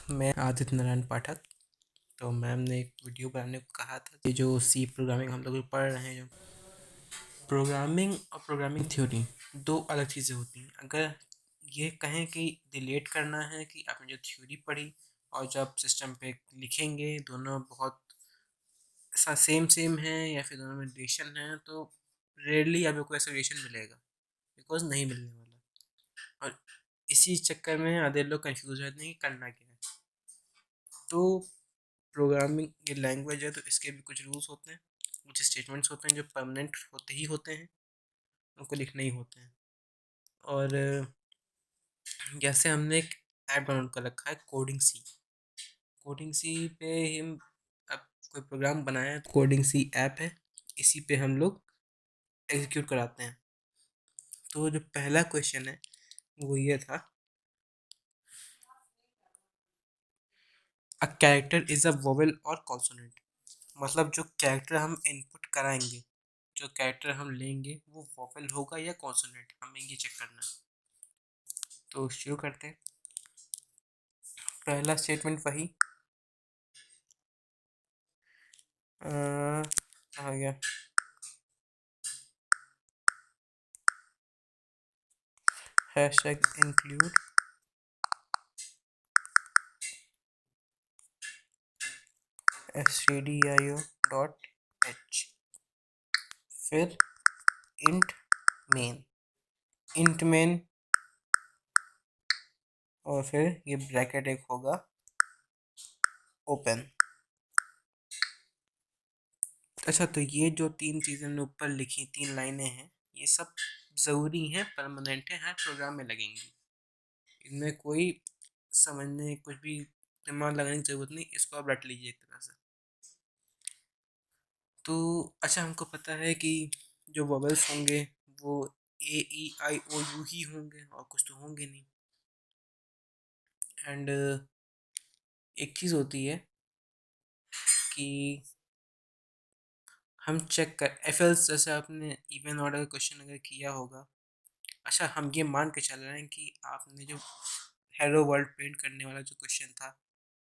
मैं आदित्य नारायण पाठक। तो मैम ने एक वीडियो बनाने को कहा था कि जो सी प्रोग्रामिंग हम लोग पढ़ रहे हैं, जो प्रोग्रामिंग और प्रोग्रामिंग थ्योरी दो अलग चीज़ें होती हैं। अगर ये कहें कि रिलेट करना है कि आपने जो थ्योरी पढ़ी और जो आप सिस्टम पे लिखेंगे दोनों बहुत सेम सेम है या फिर दोनों में रिलेशन है, तो रेयरली आपको ऐसा रिलेशन मिलेगा, बिकॉज नहीं मिलने वाला। और इसी चक्कर में आधे लोग कंफ्यूज रहते हैं कि करना क्या है। तो प्रोग्रामिंग ये लैंग्वेज है, तो इसके भी कुछ रूल्स होते हैं, कुछ स्टेटमेंट्स होते हैं जो परमानेंट होते ही होते हैं, उनको लिखने ही होते हैं। और जैसे हमने एक ऐप डाउनलोड कर रखा है कोडिंग सी पे हम अब कोई प्रोग्राम बनाया है, तो कोडिंग सी ऐप है, इसी पे हम लोग एग्जीक्यूट कराते हैं। तो जो पहला क्वेश्चन है वो ये था, a character is a vowel और कॉन्सोनेंट। मतलब जो कैरेक्टर हम इनपुट कराएंगे, जो कैरेक्टर हम लेंगे, वो वोवेल होगा या कॉन्सोनेंट, हमें ये चेक करना है। तो शुरू करते हैं। पहला स्टेटमेंट वही आ गया, hashtag include stdio dot H, फिर इंट मेन, इंट मेन, और फिर ये ब्रैकेट एक होगा ओपन। अच्छा, तो ये जो तीन चीज़ें हमने ऊपर लिखी, तीन लाइनें हैं, ये सब ज़रूरी हैं, परमानेंट है, हर प्रोग्राम में लगेंगी। इनमें कोई समझने कुछ भी दिमाग लगाने की ज़रूरत नहीं, इसको आप रट लीजिए एक तरह से। तो अच्छा, हमको पता है कि जो वोवेल्स होंगे वो ए ई आई ओ यू ही होंगे और कुछ तो होंगे नहीं। एंड एक चीज़ होती है कि हम चेक कर एफ एल्स, जैसे आपने इवन ऑर्डर का क्वेश्चन अगर किया होगा। अच्छा, हम ये मान के चल रहे हैं कि आपने जो हेलो वर्ल्ड प्रिंट करने वाला जो क्वेश्चन था,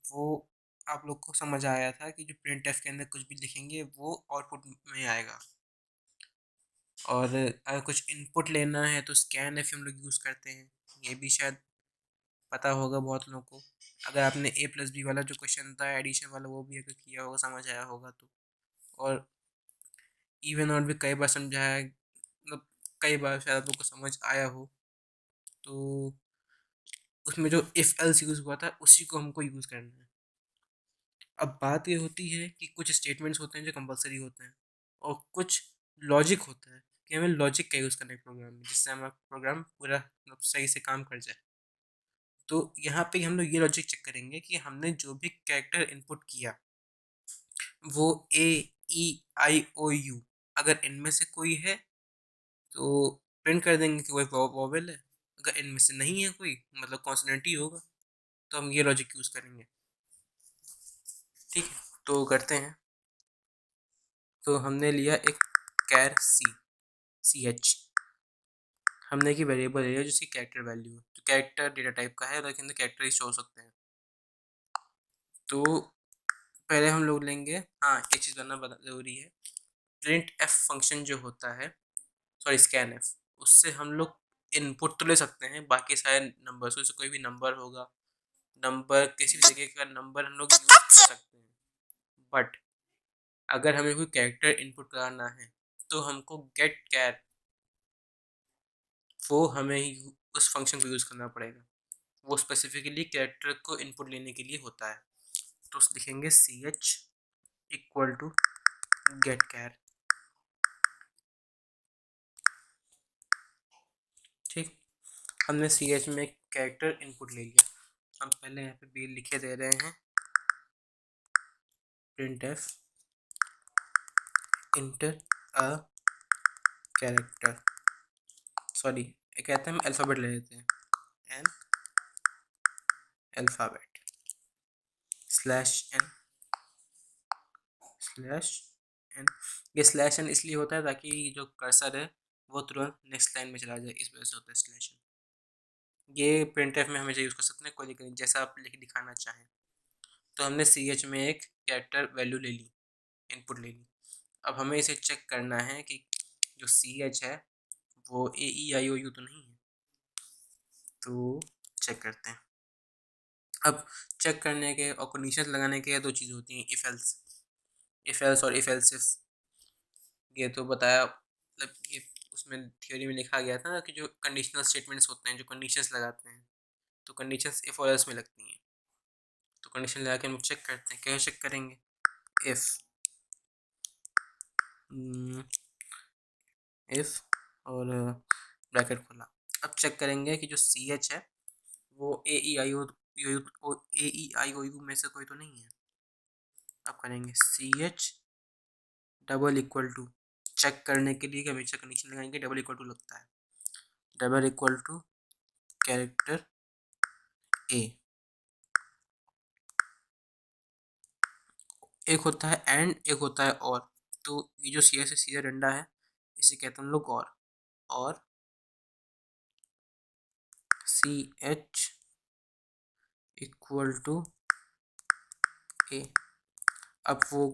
वो आप लोग को समझ आया था कि जो प्रिंट एफ के अंदर कुछ भी लिखेंगे वो आउटपुट में आएगा। और अगर कुछ इनपुट लेना है तो स्कैन एफ हम लोग यूज़ करते हैं, ये भी शायद पता होगा बहुत लोगों को। अगर आपने ए प्लस बी वाला जो क्वेश्चन था एडिशन वाला, वो भी अगर किया होगा, समझ आया होगा तो। और इवन और भी कई बार समझाया है, मतलब कई बार शायद आप लोग को समझ आया हो। तो उसमें जो इफ़ एल्स यूज़ हुआ था उसी को हमको यूज़ करना है। अब बात ये होती है कि कुछ स्टेटमेंट्स होते हैं जो कंपलसरी होते हैं, और कुछ लॉजिक होता है कि हमें लॉजिक का यूज़ करना है प्रोग्राम में, जिससे हमारा प्रोग्राम पूरा मतलब सही से काम कर जाए। तो यहाँ पे हम लोग ये लॉजिक चेक करेंगे कि हमने जो भी कैरेक्टर इनपुट किया, वो ए ई आई ओ यू, अगर इनमें से कोई है तो प्रिंट कर देंगे कि वो वोवेल है। अगर इनमें से नहीं है कोई, मतलब कॉन्सोनेंट ही होगा, तो हम ये लॉजिक यूज़ करेंगे। ठीक है, तो करते हैं। तो हमने लिया एक कैर सी एच, हमने की वेरिएबल लिया जिसकी कैरेक्टर वैल्यू है, तो कैरेक्टर डेटा टाइप का है, लेकिन कैरेक्टर ही हो सकते हैं। तो पहले हम लोग लेंगे, हाँ एक चीज़ करना ज़रूरी है, प्रिंट एफ फंक्शन जो होता है, सॉरी स्कैन एफ, उससे हम लोग इनपुट तो ले सकते हैं बाकी सारे नंबर, से कोई भी नंबर होगा, नंबर किसी भी तरीके का नंबर हम लोग यूज कर सकते हैं। बट अगर हमें कोई कैरेक्टर इनपुट कराना है तो हमको गेट कैर, वो हमें उस फंक्शन को यूज़ करना पड़ेगा। वो स्पेसिफिकली कैरेक्टर को इनपुट लेने के लिए होता है। तो लिखेंगे सी एच इक्वल टू गेट कैर। ठीक, हमने सी एच में एक कैरेक्टर इनपुट ले लिया। हम पहले यहाँ पे बी लिखे दे रहे हैं, print F inter a character, sorry कहते हैं हम अल्फ़ाबेट ले लेते हैं, एन अल्फ़ाबेट /n /n। ये /n इसलिए होता है ताकि जो कर्सर है वो तुरंत नेक्स्ट लाइन में चला जाए, इस वजह से होता है /n। ये प्रिंटफ में हमेशा यूज़ कर सकते हैं, कोई दिक्कत नहीं, जैसा आप लिख दिखाना चाहें। तो हमने सी एच में एक कैरेक्टर वैल्यू ले ली, इनपुट ले ली। अब हमें इसे चेक करना है कि जो सी एच है वो ए ई आई ओ यू तो नहीं है। तो चेक करते हैं। अब चेक करने के और कंडीशन लगाने के दो चीज़ें होती हैं, इफ एल्स और इफ एल्स इफ। ये तो बताया, मतलब ये उसमें थ्योरी में लिखा गया था ना कि जो कंडीशनल स्टेटमेंट्स होते हैं, जो कंडीशंस लगाते हैं, तो कंडीशंस इफ और एल्स में लगती हैं। तो कंडीशन लगा के हम चेक करते हैं, कैसे चेक करेंगे? इफ इफ और ब्रैकेट खोला। अब चेक करेंगे कि जो सी एच है वो ए ई आई ओ यू में से कोई तो नहीं है। अब करेंगे C H double equal to, check करने के लिए हमेशा कंडीशन लगाएंगे डबल इक्वल टू लगता है, डबल इक्वल टू कैरेक्टर ए। एक होता है एंड, एक होता है और। तो ये जो सी एच से सीधा डंडा है इसे कहते हैं हम लोग और सी एच इक्वल टू ए। अब वो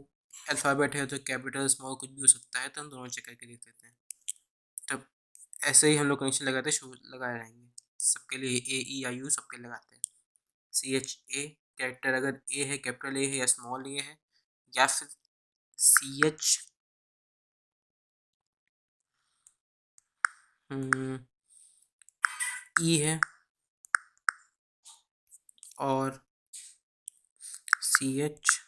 अल्फ़ाबेट है तो कैपिटल स्मॉल कुछ भी हो सकता है, तो हम दोनों चेक करके देख लेते हैं। तब ऐसे ही हम लोग कनेक्शन लगाते शुरू लगाए रहेंगे, सबके लिए ए ई आई यू सबके लगाते हैं। सी एच ए कैरेक्टर अगर ए है, कैपिटल ए है या स्मॉल ए है, या फिर सी एच ई है और सी एच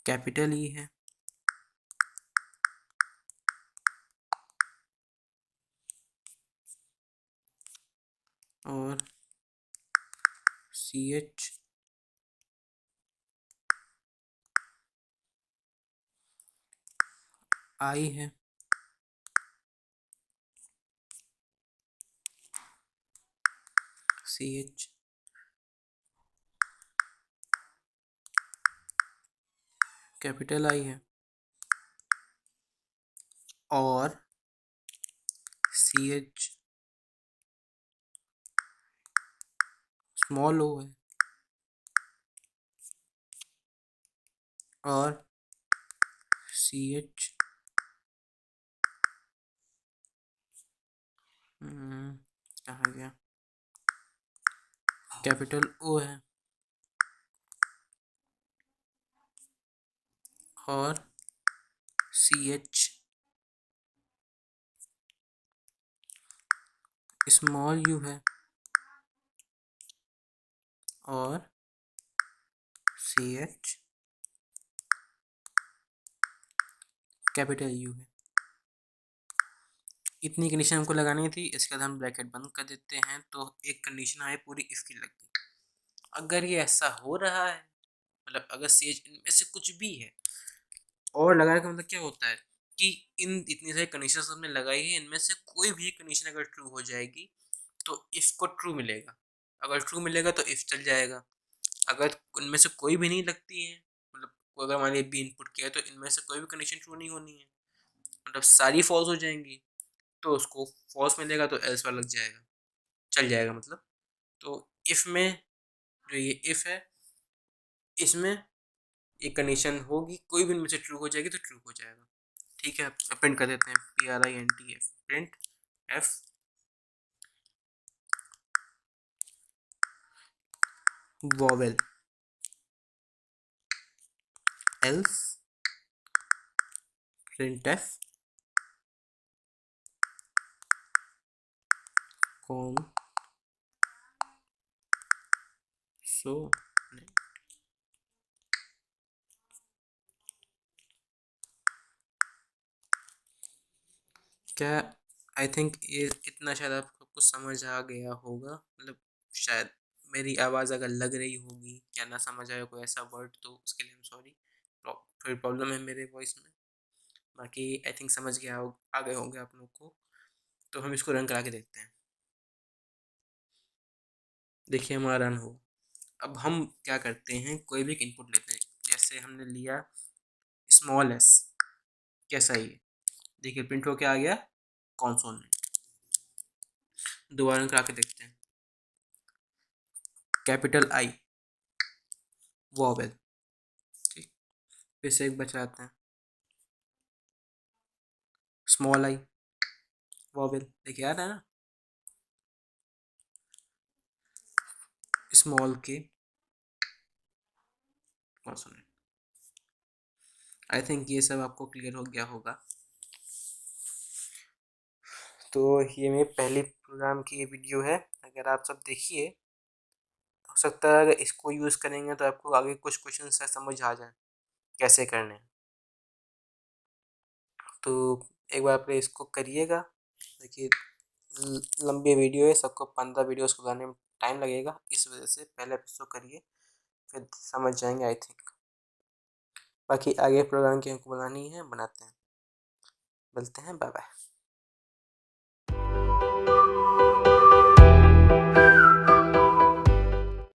कैपिटल ई है और सी एच आई है। सी एच कैपिटल आई है और सी एच स्मॉल ओ है और सी एच कहाँ गया, कैपिटल ओ है और सी एच स्मॉल यू है और सी एच कैपिटल यू है। इतनी कंडीशन हमको लगानी थी, इसके बाद हम ब्रैकेट बंद कर देते हैं। तो एक कंडीशन आए पूरी इफ की लग गई। अगर ये ऐसा हो रहा है, मतलब अगर सी एच इनमें से कुछ भी है, और लगाने का मतलब क्या होता है कि इन इतनी सारी कंडीशन हमने लगाई है, इनमें से कोई भी कंडीशन अगर ट्रू हो जाएगी तो इफ को ट्रू मिलेगा। अगर ट्रू मिलेगा तो इफ चल जाएगा। अगर उनमें से कोई भी नहीं लगती है, मतलब कोई अगर मान लीजिए बी इनपुट किया है तो इनमें से कोई भी कंडीशन ट्रू नहीं होनी है, मतलब सारी फॉल्स हो जाएंगी, तो उसको फॉल्स मिलेगा तो एल्स वाला लग जाएगा, चल जाएगा मतलब। तो इफ में जो ये इफ है, इसमें एक कंडीशन होगी, कोई भी इनमें से ट्रू हो जाएगी तो ट्रू हो जाएगा। ठीक है, प्रिंट कर देते हैं PRINT print F vowel else print F com so. क्या, आई थिंक ये इतना शायद आपको कुछ समझ आ गया होगा, मतलब शायद मेरी आवाज़ अगर लग रही होगी या ना समझ आए कोई ऐसा वर्ड तो उसके लिए I'm सॉरी, फिर प्रॉब्लम है मेरे वॉइस में। बाकी आई थिंक समझ गया आ गए होंगे आप लोग को। तो हम इसको रन करा के देखते हैं। देखिए हमारा रन हो। अब हम क्या करते हैं, कोई भी एक इनपुट लेते हैं, जैसे हमने लिया स्मॉल एस, कैसा ही है, देखिए प्रिंट हो क्या आ गया, कॉन्सोनेंट। दोबारा करा के देखते हैं। कैपिटल आई वॉवेल, ठीक। फिर से एक बचाते हैं, स्मॉल आई वॉवेल, देखिए याद है ना, स्मॉल के। और सुनिए, आई थिंक ये सब आपको क्लियर हो गया होगा। तो ये मेरी पहली प्रोग्राम की ये वीडियो है, अगर आप सब देखिए, हो सकता है अगर इसको यूज़ करेंगे तो आपको आगे कुछ क्वेश्चन से समझ आ जाए कैसे करने हैं। तो एक बार आप इसको करिएगा। देखिए लंबी वीडियो है, सबको 15 वीडियोस को बनाने में टाइम लगेगा, इस वजह से पहले आप इसको करिए, फिर समझ जाएंगे आई थिंक। बाकी आगे प्रोग्राम की हमको बनानी है, बनाते हैं। मिलते हैं, बाय बाय।